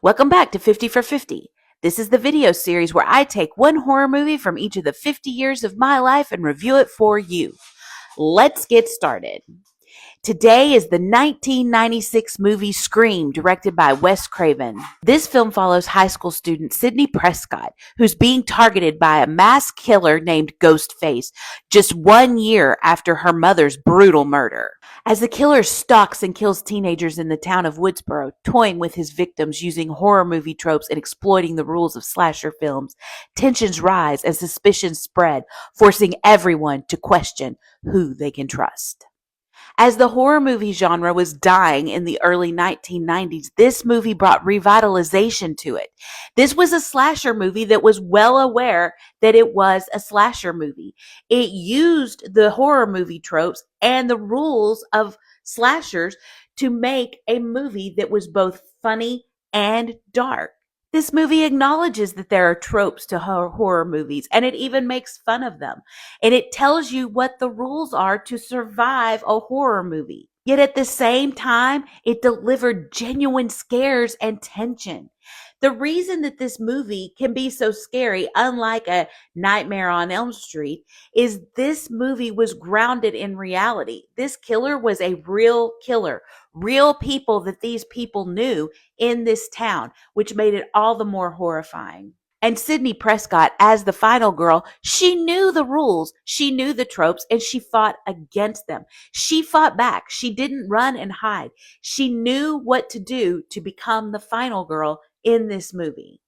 Welcome back to 50 for 50. This is the video series where I take one horror movie from each of the 50 years of my life and review it for you. Let's get started. Today is the 1996 movie Scream, directed by Wes Craven. This film follows high school student Sidney Prescott, who's being targeted by a mass killer named Ghostface just 1 year after her mother's brutal murder. As the killer stalks and kills teenagers in the town of Woodsboro, toying with his victims using horror movie tropes and exploiting the rules of slasher films, tensions rise and suspicions spread, forcing everyone to question who they can trust. As the horror movie genre was dying in the early 1990s, this movie brought revitalization to it. This was a slasher movie that was well aware that it was a slasher movie. It used the horror movie tropes and the rules of slashers to make a movie that was both funny and dark. This movie acknowledges that there are tropes to horror movies, and it even makes fun of them. And it tells you what the rules are to survive a horror movie. Yet at the same time, it delivered genuine scares and tension. The reason that this movie can be so scary, unlike a Nightmare on Elm Street, is this movie was grounded in reality. This killer was a real killer, real people that these people knew in this town, which made it all the more horrifying. And Sidney Prescott, as the final girl, she knew the rules, she knew the tropes, and she fought against them. She fought back. She didn't run and hide. She knew what to do to become the final girl in this movie.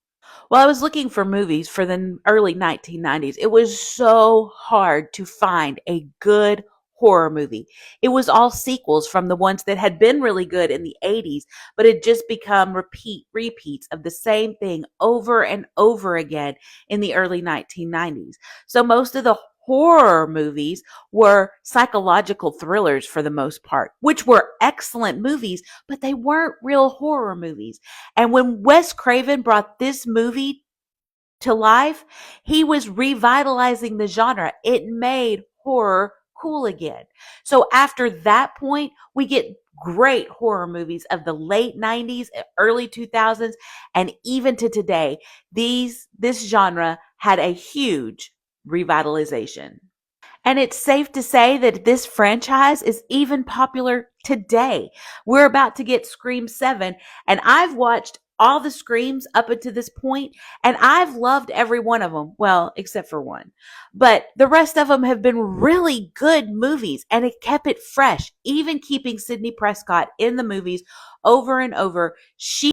While I was looking for movies for the early 1990s, it was so hard to find a good horror movie. It was all sequels from the ones that had been really good in the 80s, but had just become repeats of the same thing over and over again in the early 1990s. So most of the horror movies were psychological thrillers for the most part, which were excellent movies, but they weren't real horror movies. And when Wes Craven brought this movie to life, he was revitalizing the genre. It made horror cool again. So after that point, we get great horror movies of the late 90s, early 2000s, and even to today. This genre had a huge revitalization. And it's safe to say that this franchise is even popular today. We're about to get Scream 7, and I've watched all the Screams up until this point, and I've loved every one of them. Well, except for one. But the rest of them have been really good movies, and it kept it fresh, even keeping Sidney Prescott in the movies over and over. She